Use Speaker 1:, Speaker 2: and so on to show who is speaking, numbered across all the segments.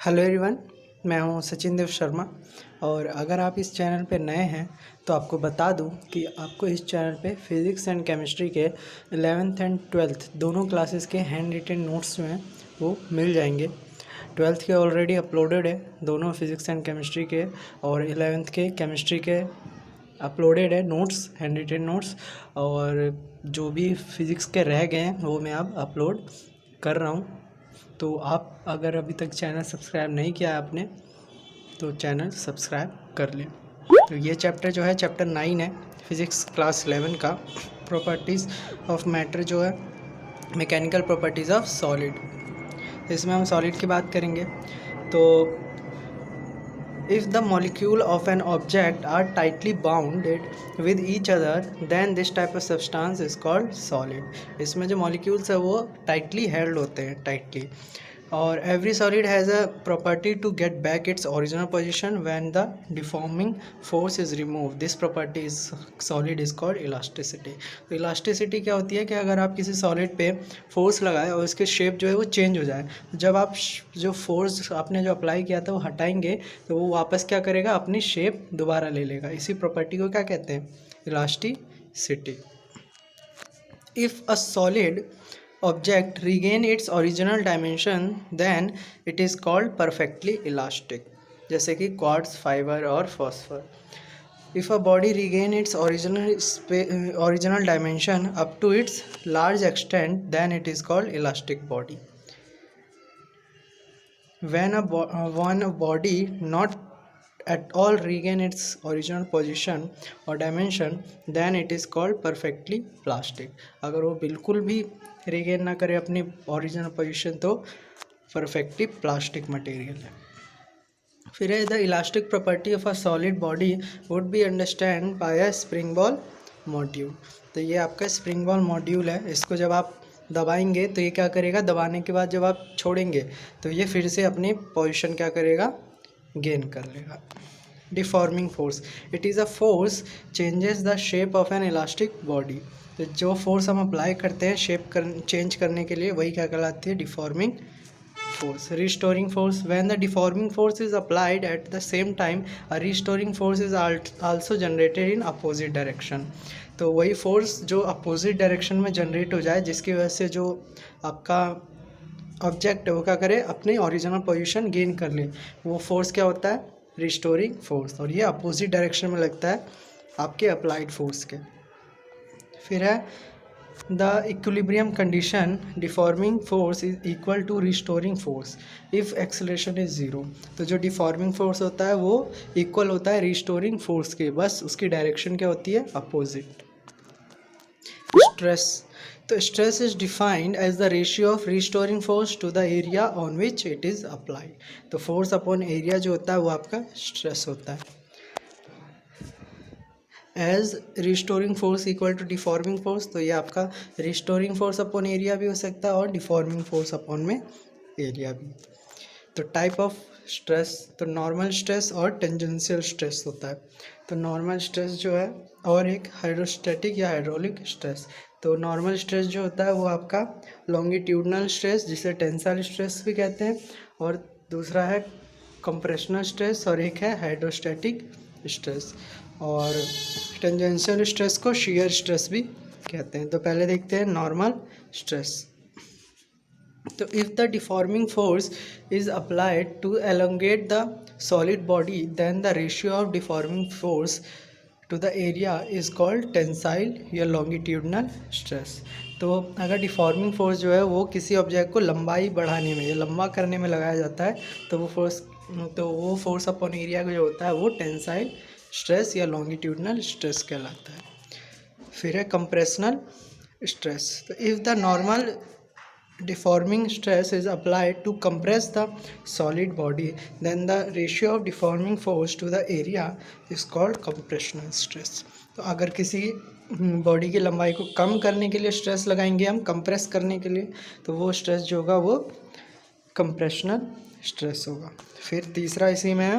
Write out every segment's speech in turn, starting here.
Speaker 1: Hello everyone, मैं हूं सचिन देव शर्मा। और अगर आप इस चैनल पे नए हैं तो आपको बता दूं कि आपको इस चैनल पे फिज़िक्स एंड केमिस्ट्री के 11th एंड 12th दोनों क्लासेस के हैंड रिटन नोट्स जो हैं वो मिल जाएंगे। 12th के ऑलरेडी अपलोडेड है दोनों फिज़िक्स एंड केमिस्ट्री के, और 11th के केमिस्ट्री के अपलोडेड है नोट्स, हैंड रिटन नोट्स। और जो भी फिज़िक्स के रह गए हैं वो मैं अब अपलोड कर रहा हूँ। तो आप अगर अभी तक चैनल सब्सक्राइब नहीं किया है आपने तो चैनल सब्सक्राइब कर लें। तो ये चैप्टर जो है चैप्टर 9 है फिज़िक्स क्लास 11 का, प्रॉपर्टीज़ ऑफ मैटर जो है मैकेनिकल प्रॉपर्टीज़ ऑफ सॉलिड। इसमें हम सॉलिड की बात करेंगे। तो if the molecule of an object are tightly bounded with each other then this type of substance is called solid। इसमें जो molecules है वो tightly held होते हैं, tightly। और every solid has a property to get back its original position when the deforming force is removed। this property is solid is called elasticity। तो elasticity क्या होती है कि अगर आप किसी solid पे फोर्स लगाए और उसके शेप जो है वो चेंज हो जाए, जब आप जो फोर्स आपने जो अप्लाई किया था वो हटाएंगे तो वो वापस क्या करेगा, अपनी शेप दोबारा ले लेगा। इसी प्रॉपर्टी को क्या कहते हैं, elasticity. If a solid object regain its original dimension then it is called perfectly elastic, जैसे कि क्वार्ट्ज, फाइबर और phosphor. if a body regain its original dimension up to its large extent then it is called elastic body। when a body not at all regain its original position or dimension then it is called perfectly plastic। अगर वो बिल्कुल भी regain ना करे अपनी original position तो perfectly plastic material है। फिर है the elastic property of a solid body would be understand by a spring ball module. तो ये आपका स्प्रिंग बॉल मॉड्यूल है। इसको जब आप दबाएंगे तो ये क्या करेगा, दबाने के बाद जब आप छोड़ेंगे तो ये फिर से अपनी पोजीशन क्या करेगा, गेन कर लेगा। Deforming force, it is a force changes the shape of an elastic body. तो जो फोर्स हम अप्लाई करते हैं चेंज करने के लिए वही क्या कहलाती है, deforming force। restoring force, when the deforming force is applied at the same time a restoring force is also generated in opposite direction। तो वही फोर्स जो अपोजिट डायरेक्शन में जनरेट हो जाए जिसकी वजह से जो आपका ऑब्जेक्ट है वो क्या करे, अपनी ओरिजिनल पोजीशन गेन कर ले, वो फोर्स क्या होता है, रिस्टोरिंग फोर्स। और ये अपोजिट डायरेक्शन में लगता है आपके अप्लाइड फोर्स के। फिर है the equilibrium condition, deforming force is equal to restoring force if acceleration is zero. तो जो डिफॉर्मिंग फोर्स होता है वो इक्वल होता है रिस्टोरिंग फोर्स के, बस उसकी डायरेक्शन क्या होती है, अपोजिट। स्ट्रेस, तो stress is defined as the ratio of restoring force to the area on which it is applied. तो फोर्स अपॉन एरिया जो होता है वो आपका स्ट्रेस होता है। As restoring force equal to deforming force, तो ये आपका रिस्टोरिंग फोर्स अपॉन एरिया भी हो सकता है और डिफॉर्मिंग फोर्स अपॉन में एरिया भी। तो टाइप ऑफ स्ट्रेस, तो नॉर्मल स्ट्रेस और टेंजेंशियल स्ट्रेस होता है। तो नॉर्मल स्ट्रेस जो है और एक हाइड्रोस्टैटिक या हाइड्रोलिक स्ट्रेस। तो नॉर्मल स्ट्रेस जो होता है वो आपका लॉन्गिट्यूडनल स्ट्रेस जिसे टेंसाइल स्ट्रेस भी कहते हैं, और दूसरा है कंप्रेशनल स्ट्रेस और एक है हाइड्रोस्टैटिक स्ट्रेस। और टेंजेंशियल स्ट्रेस को शियर स्ट्रेस भी कहते हैं। तो पहले देखते हैं नॉर्मल स्ट्रेस। तो if the deforming force is applied to elongate the solid body then the ratio of deforming force to the area is called tensile या लॉन्गिट्यूडनल स्ट्रेस। तो अगर डिफॉर्मिंग फोर्स जो है वो किसी ऑब्जेक्ट को लंबाई बढ़ाने में या लंबा करने में लगाया जाता है तो वो फोर्स अपॉन एरिया जो होता है वो टेंसाइल स्ट्रेस या लॉन्गिट्यूडनल स्ट्रेस कहलाता है। फिर है कंप्रेशनल स्ट्रेस। तो if the normal deforming stress is applied to compress the solid body then the ratio of deforming force to the area is called compressional stress। तो अगर किसी body की लंबाई को कम करने के लिए स्ट्रेस लगाएंगे हम, कंप्रेस करने के लिए, तो वो स्ट्रेस जो होगा वो कंप्रेशनल स्ट्रेस होगा। फिर तीसरा इसी में है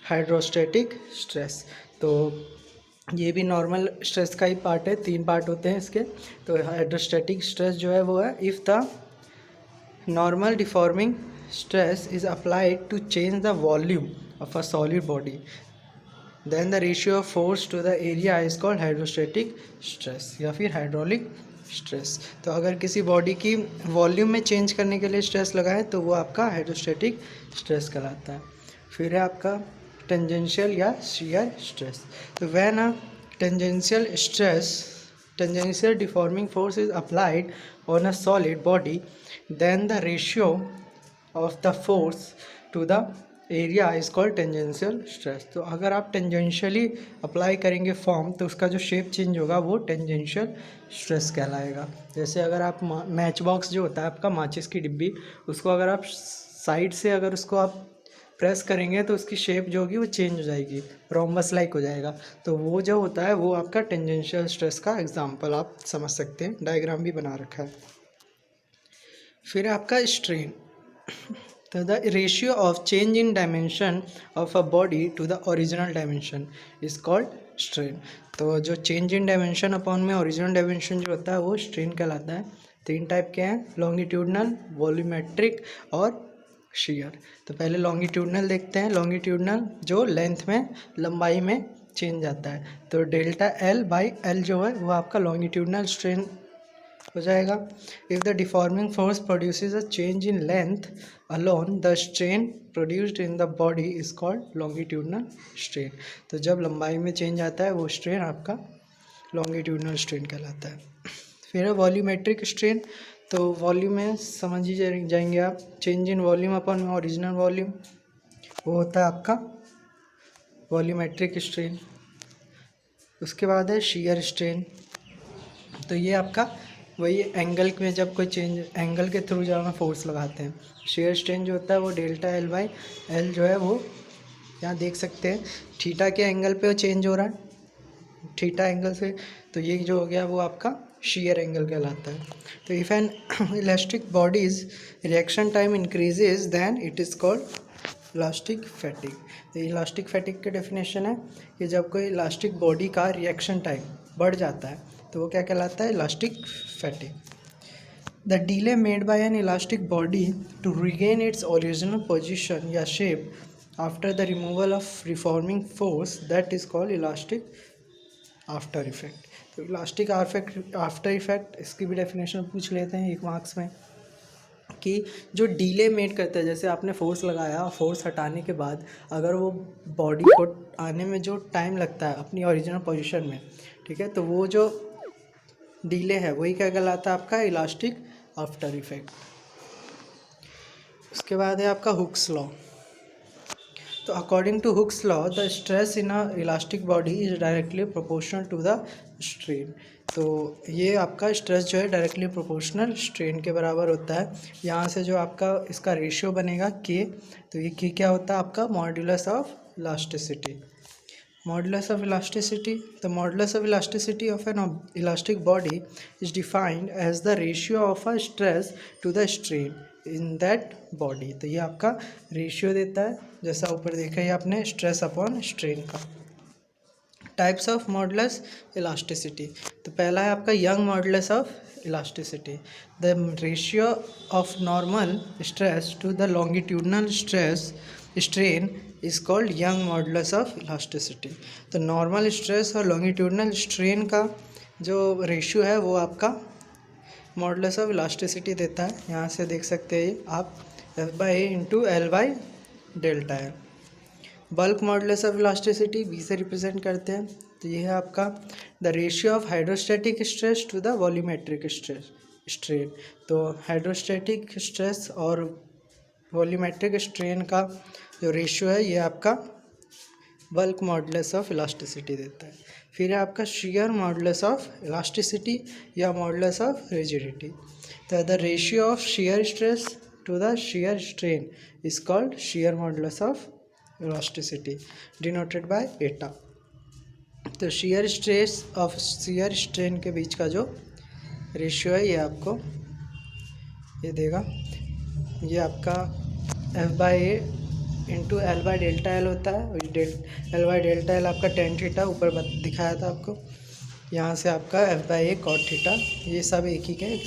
Speaker 1: हाइड्रोस्टैटिक स्ट्रेस। तो ये भी नॉर्मल स्ट्रेस का ही पार्ट है, 3 पार्ट होते हैं इसके। तो हाइड्रोस्टैटिक स्ट्रेस जो है वो है if the normal deforming stress is applied to change the volume of a solid body, then the ratio of force to the area is called hydrostatic stress या फिर hydraulic stress। तो अगर किसी body की वॉल्यूम में change करने के लिए स्ट्रेस लगाए तो वो आपका हाइड्रोस्टेटिक स्ट्रेस कहलाता है। फिर है आपका टेंजेंशियल या शियर स्ट्रेस। तो when a tangential deforming force is applied on a solid body, then the ratio of the force to the area is called tangential stress। तो अगर आप टेंजेंशियली अप्लाई करेंगे फॉर्म तो उसका जो शेप चेंज होगा वो टेंजेंशियल स्ट्रेस कहलाएगा। जैसे अगर आप मैच बॉक्स जो होता है आपका माचिस की डिब्बी, उसको अगर आप साइड से अगर उसको आप प्रेस करेंगे तो उसकी शेप जो होगी वो चेंज हो जाएगी, रोम्बस लाइक हो जाएगा। तो वो जो होता है वो आपका टेंजेंशियल स्ट्रेस का एग्जांपल आप समझ सकते हैं, डायग्राम भी बना रखा है। फिर आपका स्ट्रेन। तो the ratio of change in dimension of a body to the original dimension is called strain. तो जो चेंज इन डायमेंशन अपॉन में ओरिजिनल डायमेंशन जो होता है वो स्ट्रेन कहलाता है। 3 टाइप के हैं, लॉन्गिट्यूडनल, वॉल्यूमेट्रिक और शेयर। तो पहले लॉन्गिट्यूडनल देखते हैं। लॉन्गिट्यूडनल जो लेंथ में, लंबाई में चेंज आता है। तो डेल्टा एल बाई एल जो है वो आपका लॉन्गिट्यूडनल स्ट्रेन हो जाएगा। If the deforming force produces a change in length alone, the strain produced in the body is called longitudinal strain. तो जब लंबाई में चेंज आता है वो स्ट्रेन आपका लॉन्गिट्यूडनल स्ट्रेन कहलाता है। फिर है वॉल्यूमेट्रिक स्ट्रेन। तो वॉल्यूम में समझ ही जाएंगे आप, change in volume upon original volume, वो होता है आपका वॉल्यूमेट्रिक स्ट्रेन। उसके बाद है शियर स्ट्रेन। तो ये आपका वही एंगल में जब कोई चेंज, एंगल के थ्रू जब हम फोर्स लगाते हैं। शियर स्ट्रेन जो होता है वो डेल्टा एल बाई एल जो है वो यहाँ देख सकते हैं, थीटा के एंगल पे वो चेंज हो रहा है, थीटा एंगल से। तो ये जो हो गया वो आपका shear एंगल कहलाता है। तो if an elastic body's reaction time increases then it is called elastic fatigue. तो इलास्टिक फैटिग की डेफिनेशन है कि जब कोई इलास्टिक बॉडी का रिएक्शन टाइम बढ़ जाता है तो वो क्या कहलाता है, elastic fatigue. The delay made by an elastic body to regain its original position या shape after the removal of reforming force, that is called elastic after effect. तो इलास्टिक आफ्टर इफेक्ट, इसकी भी डेफिनेशन पूछ लेते हैं 1 marks में, कि जो डीले मेड करता है, जैसे आपने फोर्स लगाया और फोर्स हटाने के बाद अगर वो बॉडी को आने में जो टाइम लगता है अपनी ओरिजिनल पोजीशन में, ठीक है, तो वो जो डीले है वही क्या कहलाता है आपका इलास्टिक आफ्टर इफेक्ट। उसके बाद है आपका हुक्स लॉ। तो according to Hooke's law the stress in a elastic body is directly proportional to the strain. तो ये आपका स्ट्रेस जो है डायरेक्टली प्रोपोर्शनल स्ट्रेन के बराबर होता है। यहाँ से जो आपका इसका रेशियो बनेगा के, तो ये के क्या होता है आपका modulus of elasticity. Modulus of elasticity, the modulus of elasticity of an elastic body is defined as the ratio of a stress to the strain in that body. तो ये आपका रेशियो देता है, जैसा ऊपर देखा है आपने, स्ट्रेस अपॉन स्ट्रेन का। Types of modulus elasticity. तो पहला है आपका Young modulus of elasticity. The ratio of normal stress to the longitudinal stress strain is called Young modulus of elasticity. तो नॉर्मल स्ट्रेस और लॉन्गिट्यूडनल स्ट्रेन का जो ratio है वो आपका मॉडुलस ऑफ इलास्टिसिटी देता है। यहाँ से देख सकते हैं आप F/A इंटू L/Δ है। Bulk modulus of elasticity B से रिप्रेजेंट करते हैं। तो ये है आपका the ratio of hydrostatic stress to the volumetric strain. तो हाइड्रोस्टैटिक स्ट्रेस और वॉल्यूमेट्रिक स्ट्रेन का जो रेशियो है ये आपका बल्क मॉडुलस ऑफ इलास्टिसिटी देता है। फिर है आपका शियर मॉडुलस ऑफ इलास्टिसिटी या मॉडुलस ऑफ रिजिडिटी। तो the ratio of shear stress to the shear strain is called shear modulus of elasticity denoted by eta. तो shear stress of shear strain के बीच का जो रेशियो है ये आपको ये देगा, ये आपका F/A इंटू L/Δ होता है। L/Δ आपका tan थीटा ऊपर दिखाया था आपको, यहाँ से आपका F/A cot थीटा, ये सब एक ही के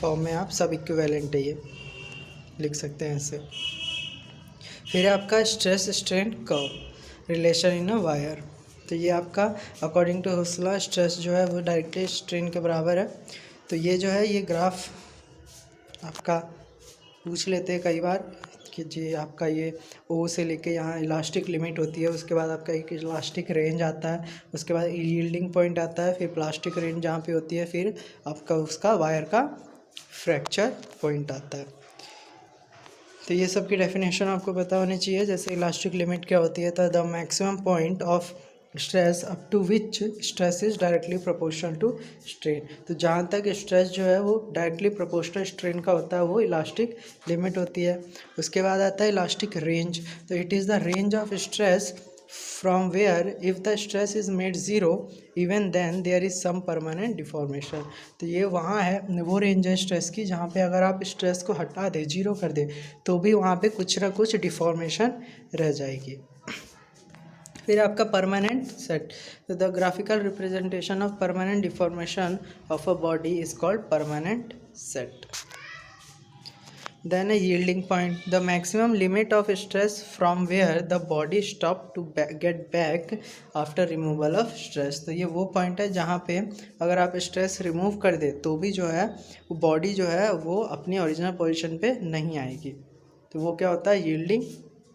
Speaker 1: फॉर्म में आप सब इक्विवेलेंट है ये। लिख सकते हैं ऐसे। फिर आपका stress strain curve relation in a wire. तो ये आपका अकॉर्डिंग टू हुसला स्ट्रेस जो है वो डायरेक्टली स्ट्रेन के बराबर है। तो ये जो है ये ग्राफ आपका पूछ लेते हैं कई बार कि जी आपका ये ओ से लेके यहाँ इलास्टिक लिमिट होती है, उसके बाद आपका एक इलास्टिक रेंज आता है, उसके बाद यील्डिंग पॉइंट आता है, फिर प्लास्टिक रेंज जहाँ पे होती है, फिर आपका उसका वायर का फ्रैक्चर पॉइंट आता है। तो ये सब की डेफिनेशन आपको पता होनी चाहिए। जैसे इलास्टिक लिमिट क्या होती है, तो the maximum point of stress up to which stress is directly proportional to strain. तो जहाँ तक स्ट्रेस जो है वो डायरेक्टली प्रोपोर्शनल स्ट्रेन का होता है वो इलास्टिक लिमिट होती है। उसके बाद आता है इलास्टिक रेंज। तो it is the range of stress from where if the stress is made zero even then there is some permanent deformation। तो ये वहाँ है, वो रेंज है स्ट्रेस की जहाँ पे अगर आप स्ट्रेस को हटा दे, जीरो कर दे, तो भी वहाँ पे कुछ ना कुछ डिफॉर्मेशन रह जाएगी। फिर आपका परमानेंट सेट। तो the graphical representation of permanent deformation of a body is called permanent set. Then a yielding point, the maximum limit of stress from where the body stop to get back after removal of stress। तो ये वो point है जहाँ पे अगर आप stress remove कर दे तो भी जो है वो बॉडी जो है वो अपनी ओरिजिनल पोजीशन पे नहीं आएगी। तो वो क्या होता है, यील्डिंग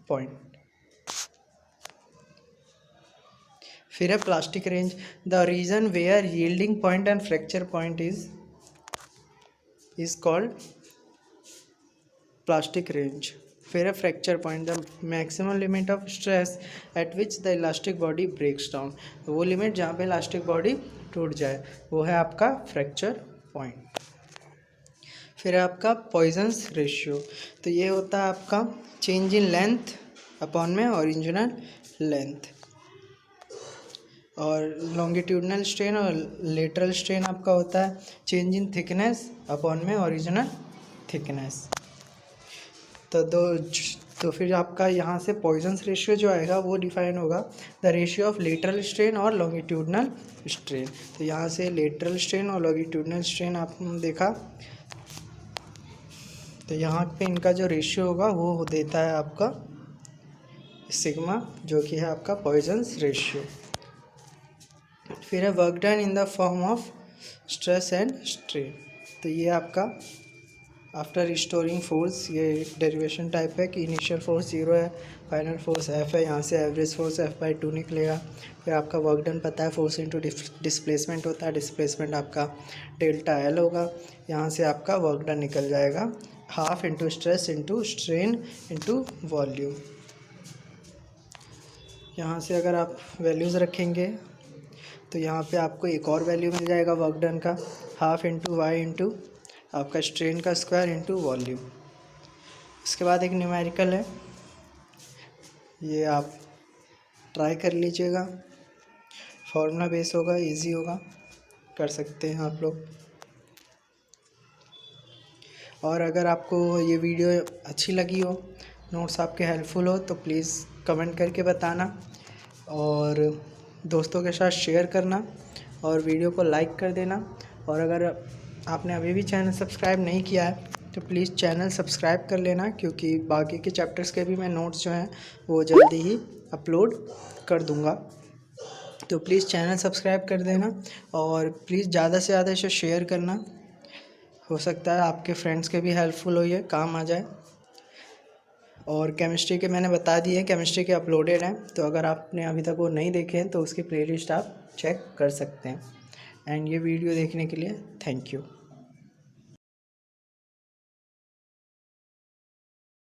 Speaker 1: पॉइंट। फिर है plastic range. The region where yielding point and fracture point is called plastic range. फिर है fracture point, the maximum limit of stress at which the elastic body breaks down. वो लिमिट जहाँ पे elastic body टूट जाए वो है आपका फ्रैक्चर पॉइंट। फिर है आपका पॉइजन्स रेशियो। तो ये होता है आपका चेंज इन लेंथ अपॉन में ओरिजिनल लेंथ। और लॉन्गिट्यूडनल स्ट्रेन और लेटरल स्ट्रेन आपका होता है चेंज इन थिकनेस अपॉन में ओरिजिनल थिकनेस। तो फिर आपका यहाँ से पॉइजन्स रेशियो जो आएगा वो डिफाइन होगा the ratio of lateral strain और लॉन्गिट्यूडनल स्ट्रेन। तो यहाँ से लेटरल स्ट्रेन और लॉन्गिट्यूडनल स्ट्रेन आपने देखा, तो यहाँ पे इनका जो रेशियो होगा वो देता है आपका सिग्मा, जो कि है आपका पॉइजन्स रेशियो। फिर है work done in the form of stress and strain. तो ये आपका आफ्टर रिस्टोरिंग फोर्स, ये डेरिवेशन टाइप है कि इनिशियल फोर्स 0 है, फाइनल फोर्स F है, यहाँ से एवरेज फोर्स F/2 निकलेगा। फिर आपका वर्क डन पता है फोर्स इंटू डिस्प्लेसमेंट होता है, डिस्प्लेसमेंट आपका डेल्टा L होगा। यहाँ से आपका वर्क डन निकल जाएगा half into stress into strain into volume. यहाँ से अगर आप वैल्यूज़ रखेंगे तो यहाँ पे आपको एक और वैल्यू मिल जाएगा वर्क डन का, हाफ इंटू वाई इंटू आपका स्ट्रेन का स्क्वायर इंटू वॉल्यूम। इसके बाद एक न्यूमेरिकल है, ये आप ट्राई कर लीजिएगा, फॉर्मूला बेस होगा, इजी होगा, कर सकते हैं आप लोग। और अगर आपको ये वीडियो अच्छी लगी हो, नोट्स आपके हेल्पफुल हो, तो प्लीज़ कमेंट करके बताना और दोस्तों के साथ शेयर करना और वीडियो को लाइक कर देना। और अगर आपने अभी भी चैनल सब्सक्राइब नहीं किया है तो प्लीज़ चैनल सब्सक्राइब कर लेना, क्योंकि बाकी के चैप्टर्स के भी मैं नोट्स जो हैं वो जल्दी ही अपलोड कर दूंगा। तो प्लीज़ चैनल सब्सक्राइब कर देना और प्लीज़ ज़्यादा से ज़्यादा इसे शेयर करना, हो सकता है आपके फ्रेंड्स के भी हेल्पफुल हो, ये काम आ जाए। और केमिस्ट्री के मैंने बता दिए, केमिस्ट्री के अपलोडेड हैं, तो अगर आपने अभी तक वो नहीं देखे हैं तो उसकी प्लेलिस्ट आप चेक कर सकते हैं। एंड ये वीडियो देखने के लिए थैंक यू।